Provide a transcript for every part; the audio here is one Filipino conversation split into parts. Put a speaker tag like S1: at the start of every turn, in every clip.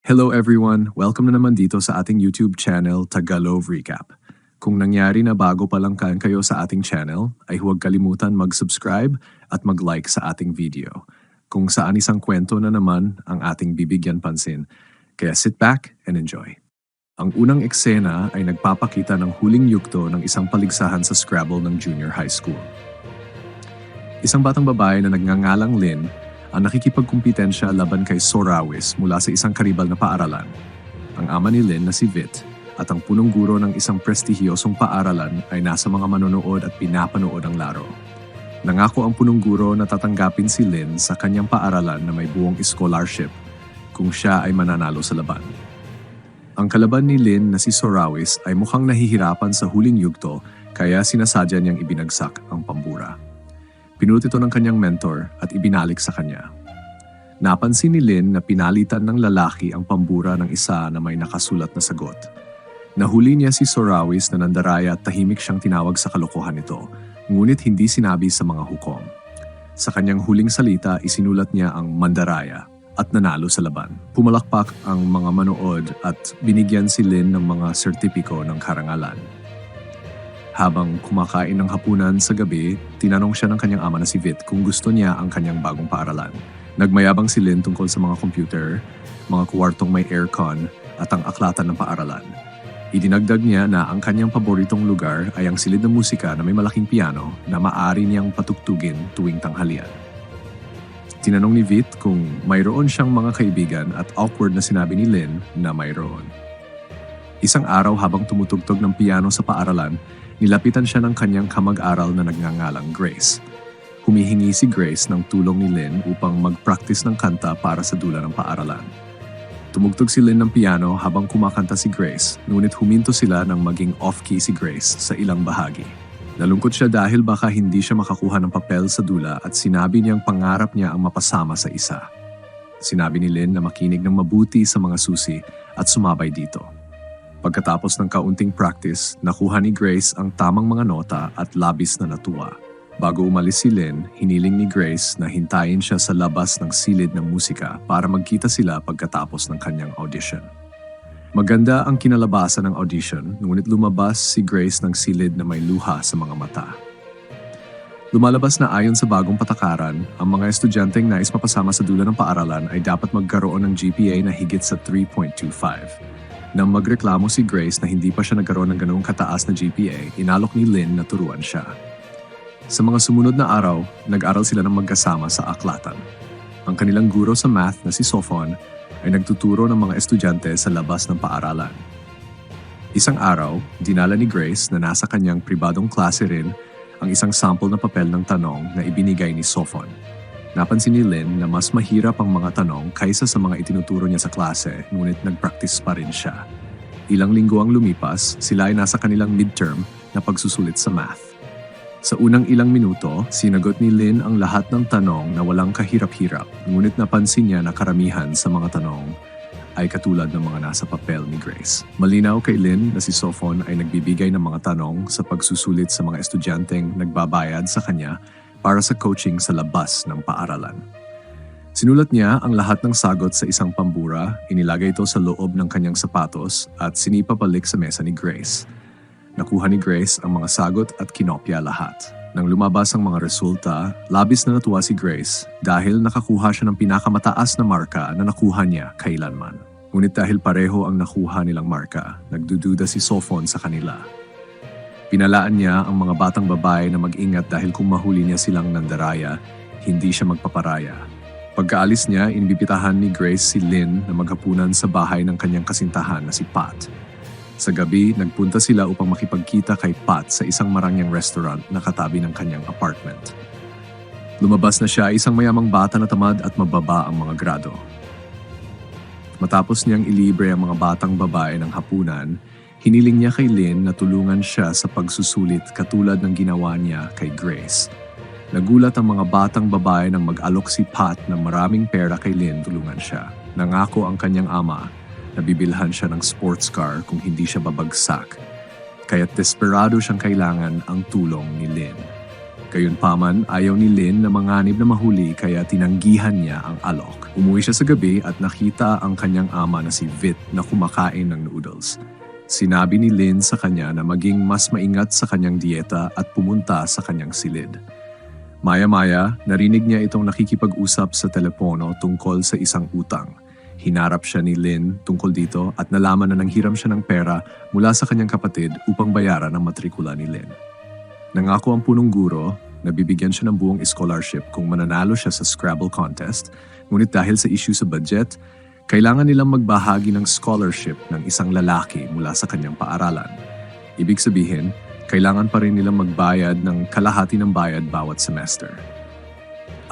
S1: Hello everyone! Welcome na naman dito sa ating YouTube channel, Tagalog Recap. Kung nangyari na bago pa lang kayo sa ating channel, ay huwag kalimutan mag-subscribe at mag-like sa ating video. Kung saan isang kwento na naman ang ating bibigyan pansin. Kaya sit back and enjoy. Ang unang eksena ay nagpapakita ng huling yugto ng isang paligsahan sa Scrabble ng junior high school. Isang batang babae na nagngangalang Lynn ang nakikipagkumpetensya laban kay Sorawis mula sa isang karibal na paaralan. Ang ama ni Lynn na si Vit at ang punong guro ng isang prestihiyosong paaralan ay nasa mga manonood at pinapanood ang laro. Nangako ang punong guro na tatanggapin si Lynn sa kanyang paaralan na may buong scholarship kung siya ay mananalo sa laban. Ang kalaban ni Lynn na si Sorawis ay mukhang nahihirapan sa huling yugto kaya sinasadya niyang ibinagsak ang pambura. Pinulot ito ng kanyang mentor at ibinalik sa kanya. Napansin ni Lynn na pinalitan ng lalaki ang pambura ng isa na may nakasulat na sagot. Nahuli niya si Sorawis na nandaraya at tahimik siyang tinawag sa kalokohan nito, ngunit hindi sinabi sa mga hukom. Sa kanyang huling salita, isinulat niya ang mandaraya at nanalo sa laban. Pumalakpak ang mga manood at binigyan si Lynn ng mga sertipiko ng karangalan. Habang kumakain ng hapunan sa gabi, tinanong siya ng kanyang ama na si Vit kung gusto niya ang kanyang bagong paaralan. Nagmayabang si Lynn tungkol sa mga computer, mga kwartong may aircon at ang aklatan ng paaralan. Idinagdag niya na ang kanyang paboritong lugar ay ang silid na musika na may malaking piano na maaari niyang patugtugin tuwing tanghalian. Tinanong ni Vit kung mayroon siyang mga kaibigan at awkward na sinabi ni Lynn na mayroon. Isang araw habang tumutugtog ng piano sa paaralan, nilapitan siya ng kanyang kamag-aral na nagngangalang Grace. Humihingi si Grace ng tulong ni Lynn upang mag-practice ng kanta para sa dula ng paaralan. Tumugtog si Lynn ng piano habang kumakanta si Grace, ngunit huminto sila nang maging off-key si Grace sa ilang bahagi. Nalungkot siya dahil baka hindi siya makakuha ng papel sa dula at sinabi niyang pangarap niya ang mapasama sa isa. Sinabi ni Lynn na makinig ng mabuti sa mga susi at sumabay dito. Pagkatapos ng kaunting practice, nakuha ni Grace ang tamang mga nota at labis na natuwa. Bago umalis si Lynn, hiniling ni Grace na hintayin siya sa labas ng silid ng musika para magkita sila pagkatapos ng kanyang audition. Maganda ang kinalabasan ng audition, ngunit lumabas si Grace ng silid na may luha sa mga mata. Lumalabas na ayon sa bagong patakaran, ang mga estudyanteng nais mapasama sa dula ng paaralan ay dapat magkaroon ng GPA na higit sa 3.25. Nang magreklamo si Grace na hindi pa siya nagkaroon ng ganoong kataas na GPA, inalok ni Lynn na turuan siya. Sa mga sumunod na araw, nag-aral sila ng magkasama sa aklatan. Ang kanilang guro sa math na si Sophon ay nagtuturo ng mga estudyante sa labas ng paaralan. Isang araw, dinala ni Grace na nasa kanyang pribadong klase rin ang isang sample na papel ng tanong na ibinigay ni Sophon. Napansin ni Lynn na mas mahirap ang mga tanong kaysa sa mga itinuturo niya sa klase, ngunit nag-practice pa rin siya. Ilang linggo ang lumipas, sila ay nasa kanilang midterm na pagsusulit sa math. Sa unang ilang minuto, sinagot ni Lynn ang lahat ng tanong na walang kahirap-hirap, ngunit napansin niya na karamihan sa mga tanong ay katulad ng mga nasa papel ni Grace. Malinaw kay Lynn na si Sophon ay nagbibigay ng mga tanong sa pagsusulit sa mga estudyanteng nagbabayad sa kanya para sa coaching sa labas ng paaralan. Sinulat niya ang lahat ng sagot sa isang pambura, inilagay ito sa loob ng kanyang sapatos at sinipapalik sa mesa ni Grace. Nakuha ni Grace ang mga sagot at kinopya lahat. Nang lumabas ang mga resulta, labis na natuwa si Grace dahil nakakuha siya ng pinakamataas na marka na nakuha niya kailanman. Ngunit dahil pareho ang nakuha nilang marka, nagdududa si Sophon sa kanila. Pinalaan niya ang mga batang babae na mag-ingat dahil kung mahuli niya silang nandaraya, hindi siya magpaparaya. Pagkaalis niya, inibibitahan ni Grace si Lynn na maghapunan sa bahay ng kanyang kasintahan na si Pat. Sa gabi, nagpunta sila upang makipagkita kay Pat sa isang marangyang restaurant na katabi ng kanyang apartment. Lumabas na siya isang mayamang bata na tamad at mababa ang mga grado. Matapos niyang ilibre ang mga batang babae ng hapunan, hiniling niya kay Lynn na tulungan siya sa pagsusulit katulad ng ginawa niya kay Grace. Nagulat ang mga batang babae nang mag-alok si Pat ng maraming pera kay Lynn tulungan siya. Nangako ang kanyang ama na bibilhan siya ng sports car kung hindi siya babagsak. Kaya't desperado siyang kailangan ang tulong ni Lynn. Gayunpaman, ayaw ni Lynn na manganib na mahuli kaya tinanggihan niya ang alok. Umuwi siya sa gabi at nakita ang kanyang ama na si Vit na kumakain ng noodles. Sinabi ni Lynn sa kanya na maging mas maingat sa kanyang dieta at pumunta sa kanyang silid. Maya-maya, narinig niya itong nakikipag-usap sa telepono tungkol sa isang utang. Hinarap siya ni Lynn tungkol dito at nalaman na nanghiram siya ng pera mula sa kanyang kapatid upang bayaran ang matrikula ni Lynn. Nangako ang punong guro na bibigyan siya ng buong scholarship kung mananalo siya sa Scrabble contest, ngunit dahil sa issue sa budget, kailangan nilang magbahagi ng scholarship ng isang lalaki mula sa kanyang paaralan. Ibig sabihin, kailangan pa rin nilang magbayad ng kalahati ng bayad bawat semester.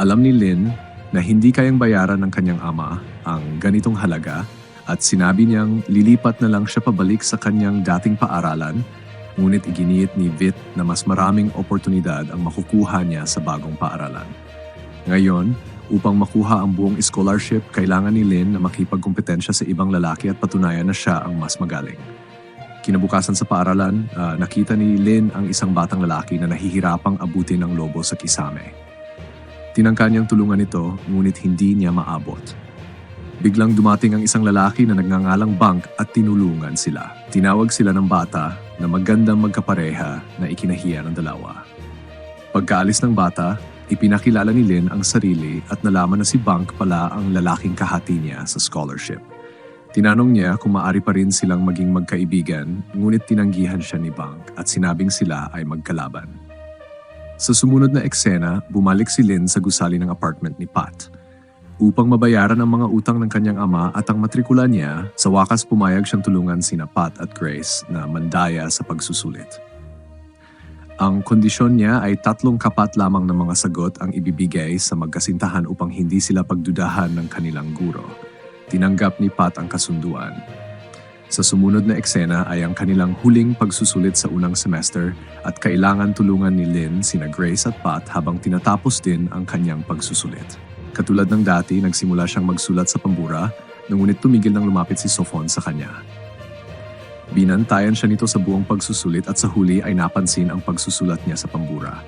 S1: Alam ni Lynn na hindi kayang bayaran ng kanyang ama ang ganitong halaga at sinabi niyang lilipat na lang siya pabalik sa kanyang dating paaralan, ngunit iginiit ni Vit na mas maraming oportunidad ang makukuha niya sa bagong paaralan. Ngayon, upang makuha ang buong scholarship, kailangan ni Lynn na makipagkompetensya sa ibang lalaki at patunayan na siya ang mas magaling. Kinabukasan sa paaralan, nakita ni Lynn ang isang batang lalaki na nahihirapang abutin ng lobo sa kisame. Tinangka niyang tulungan ito, ngunit hindi niya maabot. Biglang dumating ang isang lalaki na nagngangalang Bank at tinulungan sila. Tinawag sila ng bata na magandang magkapareha na ikinahiya ng dalawa. Pagkaalis ng bata, ipinakilala ni Lynn ang sarili at nalaman na si Bank pala ang lalaking kahati niya sa scholarship. Tinanong niya kung maaari pa rin silang maging magkaibigan, ngunit tinanggihan siya ni Bank at sinabing sila ay magkalaban. Sa sumunod na eksena, bumalik si Lynn sa gusali ng apartment ni Pat. Upang mabayaran ang mga utang ng kanyang ama at ang matrikula niya, sa wakas pumayag siyang tulungan sina Pat at Grace na mandaya sa pagsusulit. Ang kondisyon niya ay 3 kapat lamang ng mga sagot ang ibibigay sa magkasintahan upang hindi sila pagdudahan ng kanilang guro. Tinanggap ni Pat ang kasunduan. Sa sumunod na eksena ay ang kanilang huling pagsusulit sa unang semester at kailangan tulungan ni Lynn sina Grace at Pat habang tinatapos din ang kanyang pagsusulit. Katulad ng dati, nagsimula siyang magsulat sa pambura, ngunit tumigil nang lumapit si Sofon sa kanya. Binantayan siya nito sa buong pagsusulit at sa huli ay napansin ang pagsusulat niya sa pambura.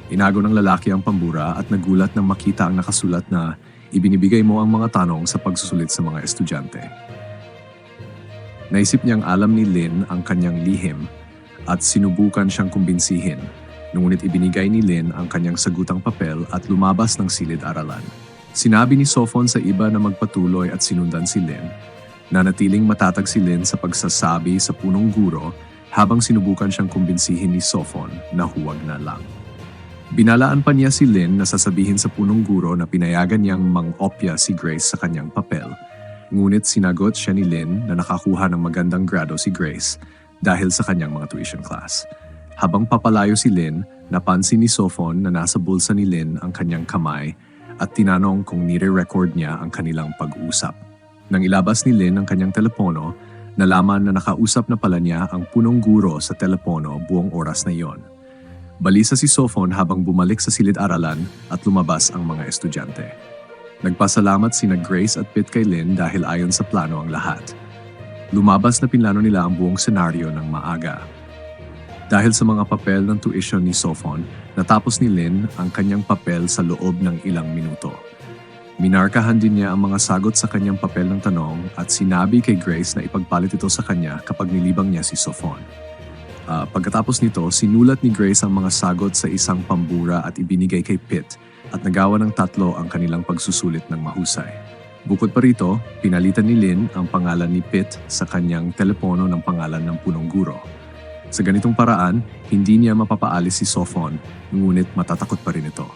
S1: Inago ng lalaki ang pambura at nagulat nang makita ang nakasulat na ibinibigay mo ang mga tanong sa pagsusulit sa mga estudyante. Naisip niyang alam ni Lynn ang kanyang lihim at sinubukan siyang kumbinsihin. Ngunit ibinigay ni Lynn ang kanyang sagutang papel at lumabas ng silid-aralan. Sinabi ni Sofon sa iba na magpatuloy at sinundan si Lynn. Nanatiling matatag si Lynn sa pagsasabi sa punong guro habang sinubukan siyang kumbinsihin ni Sofon na huwag na lang. Binalaan pa niya si Lynn na sasabihin sa punong guro na pinayagan niyang mang-opya si Grace sa kanyang papel. Ngunit sinagot siya ni Lynn na nakakuha ng magandang grado si Grace dahil sa kanyang mga tuition class. Habang papalayo si Lynn, napansin ni Sofon na nasa bulsa ni Lynn ang kanyang kamay at tinanong kung nire-record niya ang kanilang pag-usap. Nang ilabas ni Lynn ang kanyang telepono, nalaman na nakausap na pala niya ang punong guro sa telepono buong oras na iyon. Balisa si Sofon habang bumalik sa silid-aralan at lumabas ang mga estudyante. Nagpasalamat sina Grace at Pit kay Lynn dahil ayon sa plano ang lahat. Lumabas na pinlano nila ang buong senaryo ng maaga. Dahil sa mga papel ng tuition ni Sofon, natapos ni Lynn ang kanyang papel sa loob ng ilang minuto. Minarkahan din niya ang mga sagot sa kanyang papel ng tanong at sinabi kay Grace na ipagpalit ito sa kanya kapag nilibang niya si Sofon. Pagkatapos nito, sinulat ni Grace ang mga sagot sa isang pambura at ibinigay kay Pitt at nagawa ng 3 ang kanilang pagsusulit ng mahusay. Bukod pa rito, pinalitan ni Lynn ang pangalan ni Pitt sa kanyang telepono ng pangalan ng punong guro. Sa ganitong paraan, hindi niya mapapaalis si Sofon, ngunit matatakot pa rin ito.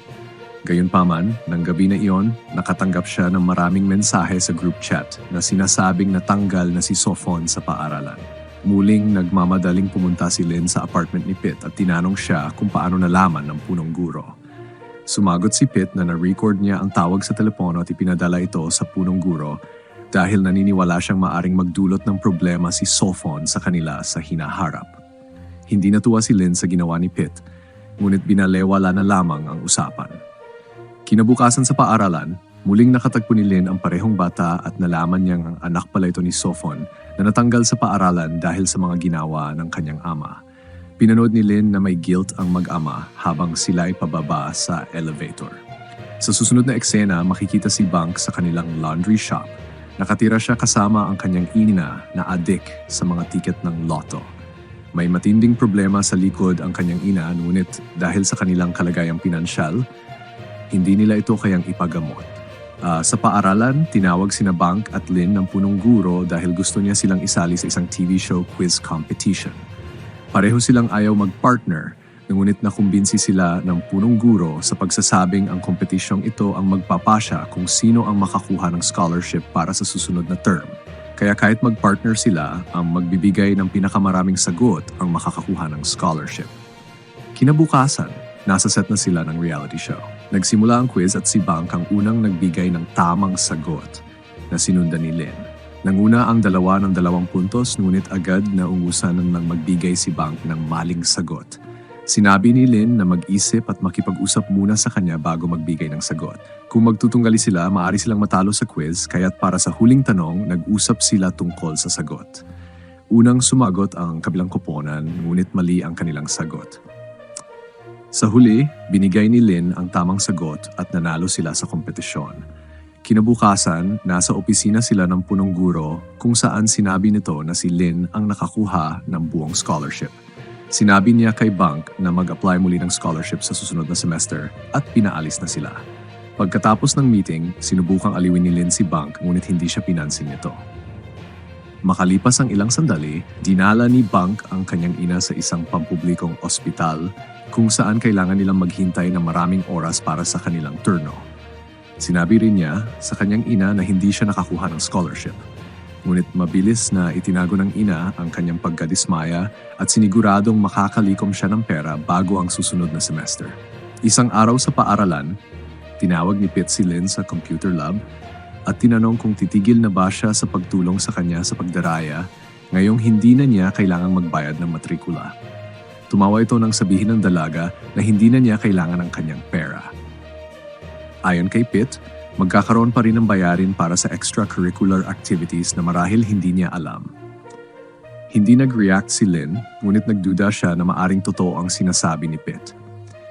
S1: Gayunpaman, ng gabi na iyon, nakatanggap siya ng maraming mensahe sa group chat na sinasabing natanggal na si Sofon sa paaralan. Muling nagmamadaling pumunta si Lynn sa apartment ni Pitt at tinanong siya kung paano nalaman ng punong guro. Sumagot si Pitt na na-record niya ang tawag sa telepono at ipinadala ito sa punong guro dahil naniniwala siyang maaring magdulot ng problema si Sofon sa kanila sa hinaharap. Hindi natuwa si Lynn sa ginawa ni Pitt, ngunit binalewala na lamang ang usapan. Kinabukasan sa paaralan, muling nakatagpo ni Lynn ang parehong bata at nalaman niyang ang anak pala ito ni Sofon na natanggal sa paaralan dahil sa mga ginawa ng kanyang ama. Pinanood ni Lynn na may guilt ang mag-ama habang sila ay pababa sa elevator. Sa susunod na eksena, makikita si Bank sa kanilang laundry shop. Nakatira siya kasama ang kanyang ina na adik sa mga tiket ng lotto. May matinding problema sa likod ang kanyang ina, ngunit dahil sa kanilang kalagayang pinansyal, hindi nila ito kayang ipagamot. Sa paaralan, tinawag sina Bank at Lynn ng punong guro dahil gusto niya silang isali sa isang TV show quiz competition. Pareho silang ayaw mag-partner, ngunit nakumbinsi sila ng punong guro sa pagsasabing ang kompetisyong ito ang magpapasya kung sino ang makakuha ng scholarship para sa susunod na term. Kaya kahit mag-partner sila, ang magbibigay ng pinakamaraming sagot ang makakakuha ng scholarship. Kinabukasan, nasa set na sila ng reality show. Nagsimula ang quiz at si Bank ang unang nagbigay ng tamang sagot na sinundan ni Lynn. Nanguna ang 2 ng 2 puntos, ngunit agad na ungusan ng magbigay si Bank ng maling sagot. Sinabi ni Lynn na mag-isip at makipag-usap muna sa kanya bago magbigay ng sagot. Kung magtutunggali sila, maaari silang matalo sa quiz, kaya't para sa huling tanong, nag-usap sila tungkol sa sagot. Unang sumagot ang kabilang koponan, ngunit mali ang kanilang sagot. Sa huli, binigay ni Lynn ang tamang sagot at nanalo sila sa kompetisyon. Kinabukasan, nasa opisina sila ng punong guro kung saan sinabi nito na si Lynn ang nakakuha ng buong scholarship. Sinabi niya kay Bank na mag-apply muli ng scholarship sa susunod na semester at pinaalis na sila. Pagkatapos ng meeting, sinubukang aliwin ni Lynn si Bank ngunit hindi siya pinansin nito. Makalipas ang ilang sandali, dinala ni Bank ang kanyang ina sa isang pampublikong ospital kung saan kailangan nilang maghintay ng maraming oras para sa kanilang turno. Sinabi rin niya sa kanyang ina na hindi siya nakakuha ng scholarship. Ngunit mabilis na itinago ng ina ang kanyang pagkadismaya at siniguradong makakalikom siya ng pera bago ang susunod na semester. Isang araw sa paaralan, tinawag ni Pitt si Lynn sa computer lab at tinanong kung titigil na ba siya sa pagtulong sa kanya sa pagdaraya ngayong hindi na niya kailangang magbayad ng matrikula. Tumawa ito nang sabihin ng dalaga na hindi na niya kailangan ng kanyang pera. Ayon kay Pitt, magkakaroon pa rin ng bayarin para sa extracurricular activities na marahil hindi niya alam. Hindi nag-react si Lynn, ngunit nagduda siya na maaring totoo ang sinasabi ni Pitt.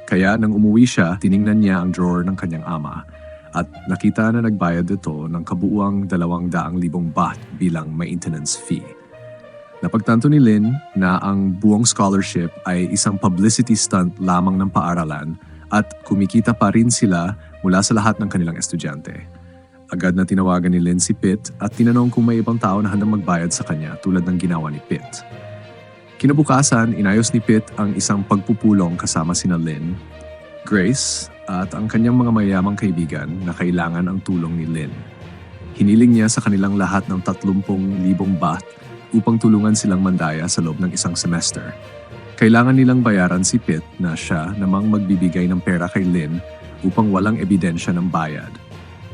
S1: Kaya nang umuwi siya, tiningnan niya ang drawer ng kanyang ama at nakita na nagbayad ito ng kabuuang 200,000 baht bilang maintenance fee. Napagtanto ni Lynn na ang buong scholarship ay isang publicity stunt lamang ng paaralan at kumikita pa rin sila mula sa lahat ng kanilang estudyante. Agad na tinawagan ni Lynn si Pitt at tinanong kung may ibang tao na handang magbayad sa kanya tulad ng ginawa ni Pitt. Kinabukasan, inayos ni Pitt ang isang pagpupulong kasama sina Lynn, Grace at ang kanyang mga mayamang kaibigan na kailangan ang tulong ni Lynn. Hiniling niya sa kanilang lahat ng 30,000 baht upang tulungan silang mandaya sa loob ng isang semester. Kailangan nilang bayaran si Pitt na siya namang magbibigay ng pera kay Lynn upang walang ebidensya ng bayad.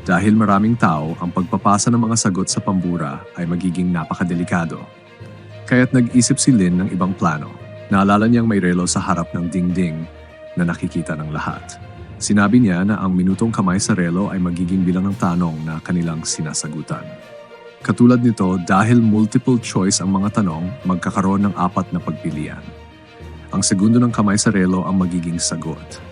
S1: Dahil maraming tao, ang pagpapasa ng mga sagot sa pambura ay magiging napakadelikado. Kaya't nag-isip si Lynn ng ibang plano. Naalala niyang may relo sa harap ng dingding na nakikita ng lahat. Sinabi niya na ang minutong kamay sa relo ay magiging bilang ng tanong na kanilang sinasagutan. Katulad nito, dahil multiple choice ang mga tanong, magkakaroon ng 4 na pagpilian. Ang segundo ng kamay sa relo ang magiging sagot.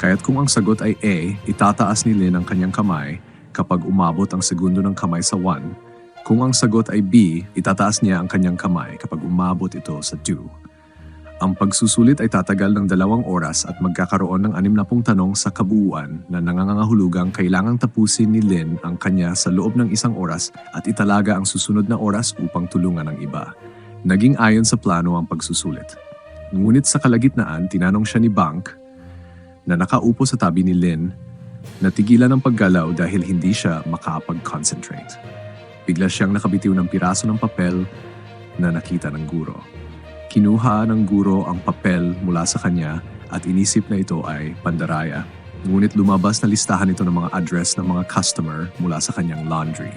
S1: Kaya't kung ang sagot ay A, itataas ni Lynn ang kanyang kamay kapag umabot ang segundo ng kamay sa 1. Kung ang sagot ay B, itataas niya ang kanyang kamay kapag umabot ito sa 2. Ang pagsusulit ay tatagal ng 2 oras at magkakaroon ng 60 tanong sa kabuuan na nangangahulugang kailangang tapusin ni Lynn ang kanya sa loob ng 1 oras at italaga ang susunod na oras upang tulungan ang iba. Naging ayon sa plano ang pagsusulit. Ngunit sa kalagitnaan, tinanong siya ni Bank na nakaupo sa tabi ni Lynn, natigilan ang paggalaw dahil hindi siya makapag-concentrate. Bigla siyang nakabitiw ng piraso ng papel na nakita ng guro. Kinuha ng guro ang papel mula sa kanya at inisip na ito ay pandaraya. Ngunit lumabas na listahan ito ng mga address ng mga customer mula sa kanyang laundry.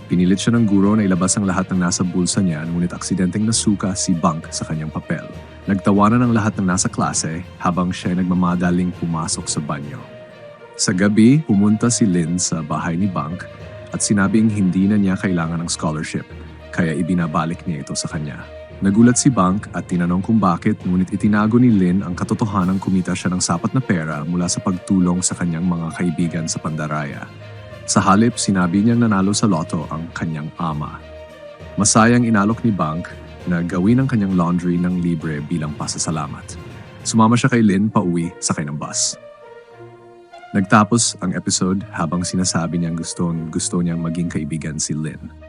S1: Pinilit siya ng guro na ilabas ang lahat ng nasa bulsa niya, ngunit aksidenteng nasuka si Bank sa kanyang papel. Nagtawanan ang lahat ng nasa klase habang siya ay nagmamadaling pumasok sa banyo. Sa gabi, pumunta si Lynn sa bahay ni Bank at sinabing hindi na niya kailangan ng scholarship, kaya ibinabalik niya ito sa kanya. Nagulat si Bank at tinanong kung bakit, ngunit itinago ni Lynn ang katotohanang kumita siya ng sapat na pera mula sa pagtulong sa kanyang mga kaibigan sa Pandaraya. Sa halip, sinabi niyang nanalo sa loto ang kanyang ama. Masayang inalok ni Bank na gawin ang kanyang laundry ng libre bilang pasasalamat. Sumama siya kay Lynn pauwi sakay ng bus. Nagtapos ang episode habang sinasabi niyang gusto niyang maging kaibigan si Lynn.